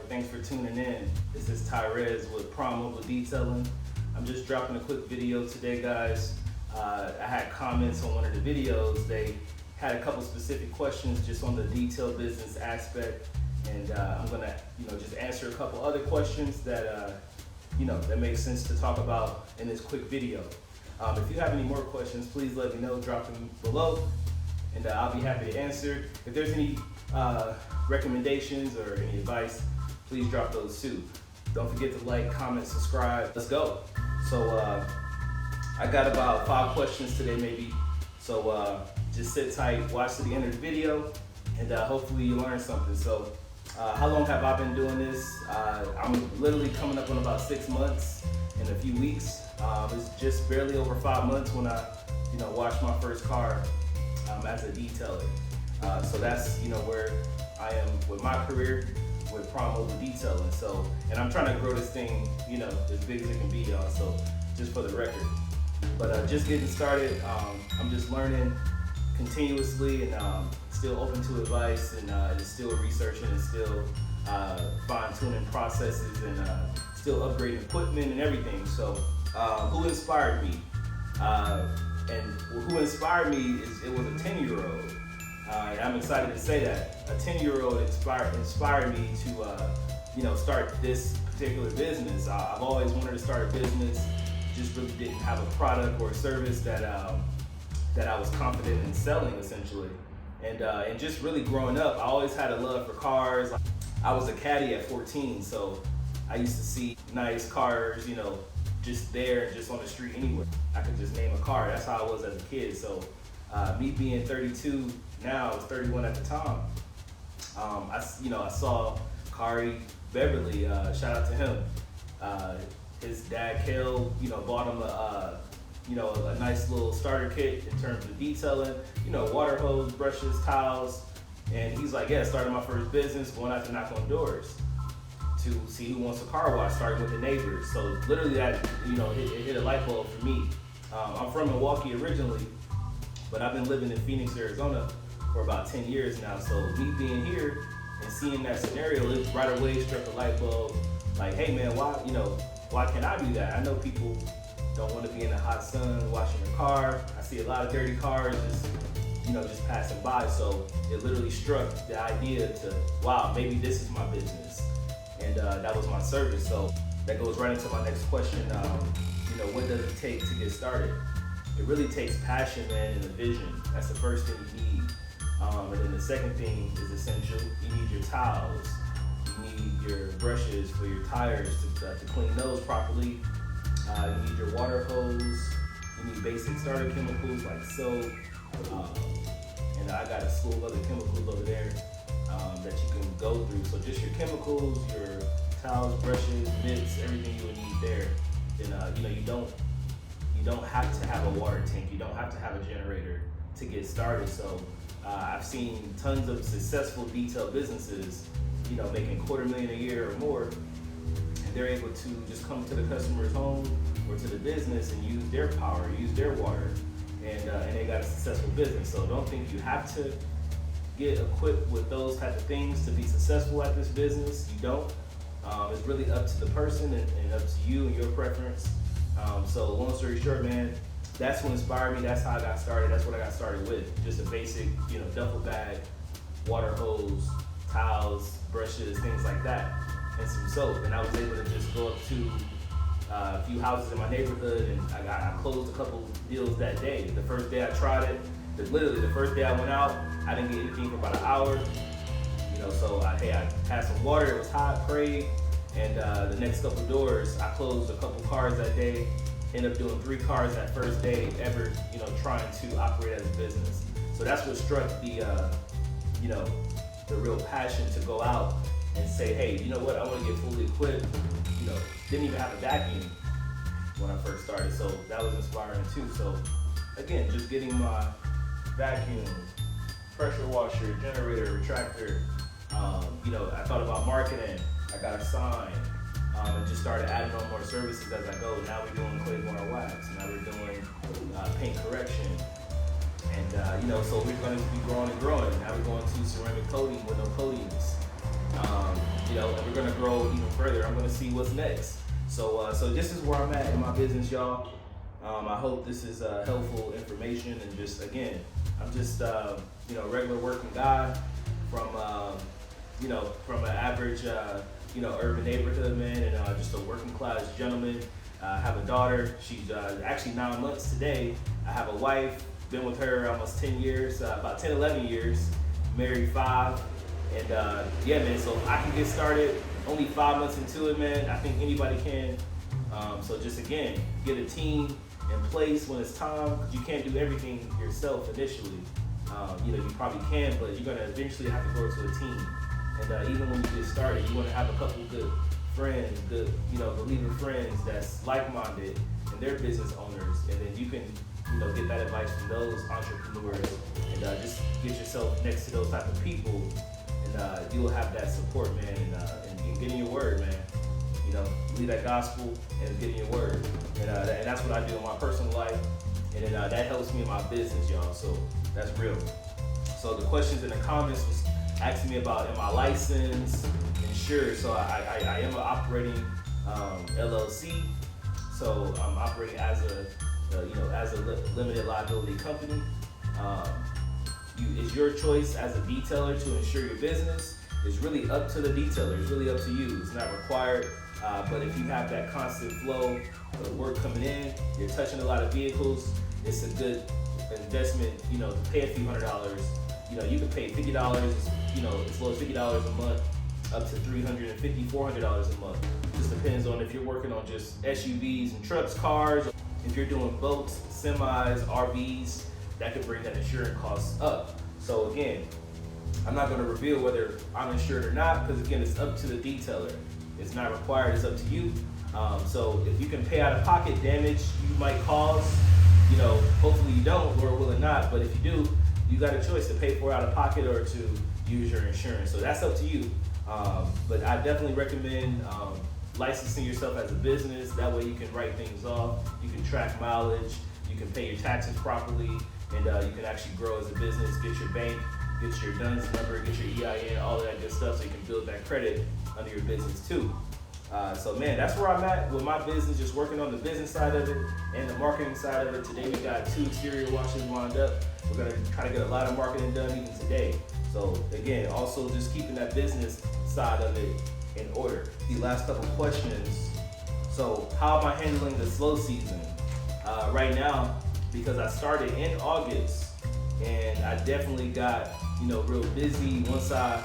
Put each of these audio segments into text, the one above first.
thanks for tuning in. This is Tyrez with Prime Mobile Detailing. I'm just dropping a quick video today, guys. I had comments on one of the videos. They had a couple specific questions just on the detail business aspect, and I'm gonna, just answer a couple other questions that, that makes sense to talk about in this quick video. If you have any more questions, please let me know. Drop them below, and I'll be happy to answer. If there's any recommendations or any advice, please drop those too. Don't forget to like, comment, subscribe. Let's go. So I got about 5 questions today maybe. So just sit tight, watch to the end of the video, and hopefully you learn something. So how long have I been doing this? I'm literally coming up on about 6 months in a few weeks. It's just barely over 5 months when I washed my first car as a detailer. So that's where I am with my career with Prime Mobile Detailing. So, and I'm trying to grow this thing, as big as it can be, y'all. So just for the record. But just getting started, I'm just learning continuously, and still open to advice, and just still researching, and still fine-tuning processes, and still upgrading equipment and everything. So who inspired me? And who inspired me it was a 10-year-old. And I'm excited to say that. A 10-year-old inspired me to start this particular business. I've always wanted to start a business, just really didn't have a product or a service that I was confident in selling, essentially. And just really growing up, I always had a love for cars. I was a caddy at 14, so I used to see nice cars, just there, just on the street anywhere. I could just name a car. That's how I was as a kid. So me being 32 now, I was 31 at the time. I saw Kari Beverly. Shout out to him. His dad, Kale, bought him a nice little starter kit in terms of detailing, water hose, brushes, towels. And he's like, yeah, started my first business, going out to knock on doors to see who wants a car wash, starting with the neighbors. So literally that, it hit a light bulb for me. I'm from Milwaukee originally, but I've been living in Phoenix, Arizona for about 10 years now. So me being here and seeing that scenario, it right away struck a light bulb. Like, hey man, why can't I do that? I know people don't want to be in the hot sun washing their car. I see a lot of dirty cars just passing by. So it literally struck the idea to, wow, maybe this is my business. And that was my service. So that goes right into my next question. What does it take to get started? It really takes passion, man, and a vision. That's the first thing you need. And then the second thing is essential. You need your towels. You need your brushes for your tires to clean those properly. You need your water hose. You need basic starter chemicals like soap. And I got a slew of other chemicals over there that you can go through. So just your chemicals, your towels, brushes, mitts, everything you would need there. Then you don't have to have a water tank. You don't have to have a generator to get started. So I've seen tons of successful detail businesses, making $250,000 a year or more, and they're able to just come to the customer's home or to the business and use their power, use their water, and they got a successful business. So don't think you have to get equipped with those type of things to be successful at this business. You don't. It's really up to the person and up to you and your preference. So long story short, man, that's what inspired me. That's how I got started. That's what I got started with. Just a basic, duffel bag, water hose, towels, brushes, things like that, and some soap. And I was able to just go up to a few houses in my neighborhood, and I closed a couple deals that day. The first day I tried it, literally the first day I went out, I didn't get anything for about an hour. So I had some water, it was hot, prayed, and the next couple doors, I closed a couple cars that day, ended up doing 3 cars that first day ever, trying to operate as a business. So that's what struck the real passion to go out and say, hey, you know what, I want to get fully equipped. Didn't even have a vacuum when I first started, so that was inspiring too. So again, just getting my vacuum, pressure washer, generator, retractor. I thought about marketing. I got a sign, and just started adding on more services as I go. Now we're doing clay bar wax. Now we're doing paint correction. And so we're going to be growing and growing. Now we're going to ceramic coating with no coatings. and we're gonna grow even further. I'm gonna see what's next. So this is where I'm at in my business, y'all. I hope this is helpful information, and just again, I'm just regular working guy from from an average urban neighborhood, man, and just a working class gentleman. I have a daughter. She's actually 9 months today. I have a wife. Been with her almost 10 years, about 10, 11 years. Married 5, and yeah, man. So I can get started. Only 5 months into it, man. I think anybody can. So just again, get a team in place when it's time. 'Cause you can't do everything yourself initially. You probably can, but you're gonna eventually have to grow to a team. And even when you get started, you want to have a couple good friends, good believer friends that's like-minded and they're business owners, and then you can get that advice from those entrepreneurs, and just get yourself next to those type of people, and you'll have that support, man, and getting your word, man. Believe that gospel and getting your word, and that's what I do in my personal life, and then that helps me in my business, y'all. So that's real. So the questions in the comments was asking me about, am I licensed, insured? So I am an operating LLC. So I'm operating as a limited liability company. It's your choice as a detailer to insure your business. It's really up to the detailer. It's really up to you. It's not required. But if you have that constant flow of work coming in, you're touching a lot of vehicles, it's a good investment, to pay a few $100s. You can pay $50, as low as $50 a month, up to $350, $400 a month. Just depends on if you're working on just SUVs and trucks, cars. If you're doing boats, semis, RVs, that could bring that insurance costs up. So again, I'm not going to reveal whether I'm insured or not, because again, it's up to the detailer. It's not required, it's up to you. So if you can pay out of pocket damage you might cause, hopefully you don't, Lord willing not, but if you do, you got a choice to pay for it out of pocket or to use your insurance. So that's up to you. But I definitely recommend licensing yourself as a business. That way you can write things off, you can track mileage, you can pay your taxes properly, and you can actually grow as a business, get your bank, get your DUNS number, get your EIN, all of that good stuff, so you can build that credit under your business too. So man, that's where I'm at with my business, just working on the business side of it and the marketing side of it. Today we got 2 exterior washes lined up. We're gonna try to get a lot of marketing done even today. So again, also just keeping that business side of it in order. The last couple questions. So how am I handling the slow season? Right now, because I started in August and I definitely got, real busy once I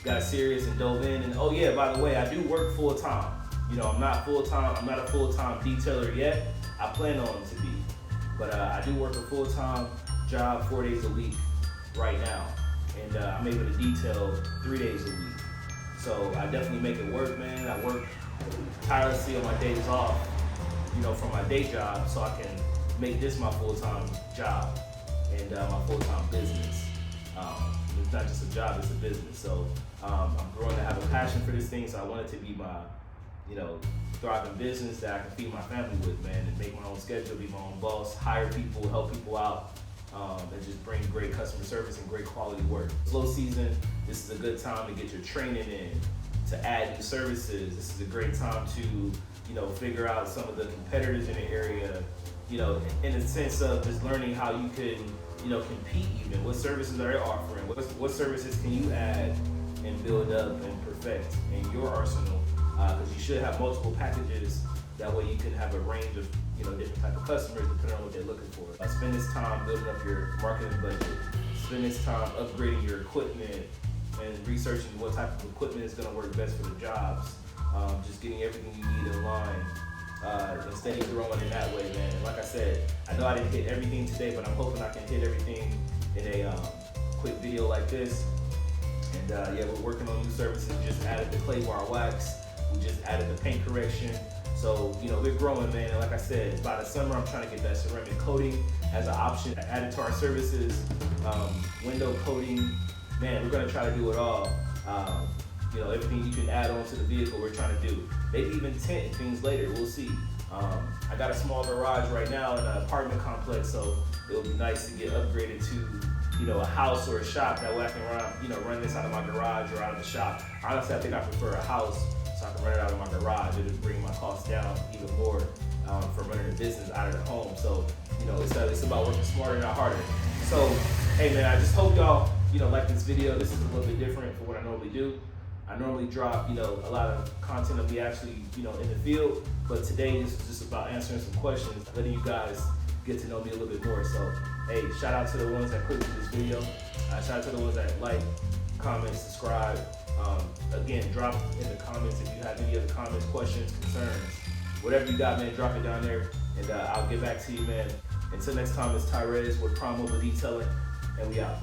got serious and dove in. And oh yeah, by the way, I do work full time. I'm not full time. I'm not a full time detailer yet. I plan on to be, but I do work a full time job 4 days a week right now, and I'm able to detail 3 days a week. So I definitely make it work, man. I work tirelessly on my days off, from my day job, so I can make this my full time job and my full time business. It's not just a job, it's a business. So I'm growing to have a passion for this thing, so I want it to be my, thriving business that I can feed my family with, man, and make my own schedule, be my own boss, hire people, help people out, and just bring great customer service and great quality work. Slow season, this is a good time to get your training in, to add new services. This is a great time to, figure out some of the competitors in the area, in the sense of just learning how you can, compete even. What services are they offering? What services can you add and build up and perfect in your arsenal? Because you should have multiple packages. That way you can have a range of, different type of customers depending on what they're looking for. Spend this time building up your marketing budget. Spend this time upgrading your equipment and researching what type of equipment is going to work best for the jobs. Just getting everything you need in line. Instead of growing in that way, man. Like I said, I know I didn't hit everything today, but I'm hoping I can hit everything in a quick video like this. And yeah, we're working on new services. We just added the clay bar wax. We just added the paint correction. So, we're growing, man. And like I said, by the summer, I'm trying to get that ceramic coating as an option added to our services. Window coating, man, we're gonna try to do it all. Everything you can add on to the vehicle, we're trying to do. Maybe even tint and things later, we'll see. I got a small garage right now in an apartment complex, so it'll be nice to get upgraded to, a house or a shop. That way I can run this out of my garage or out of the shop. Honestly, I think I prefer a house so I can run it out of my garage. It'll bring my costs down even more for running a business out of the home. So, it's about working smarter, not harder. So, hey man, I just hope y'all, like this video. This is a little bit different from what I normally do. I normally drop, a lot of content of me actually, in the field. But today, this is just about answering some questions, letting you guys get to know me a little bit more. So, hey, shout out to the ones that clicked this video. Shout out to the ones that like, comment, subscribe. Again, drop in the comments if you have any other comments, questions, concerns. Whatever you got, man, drop it down there, and I'll get back to you, man. Until next time, it's Tyrez with Prime Mobile Detailing, and we out.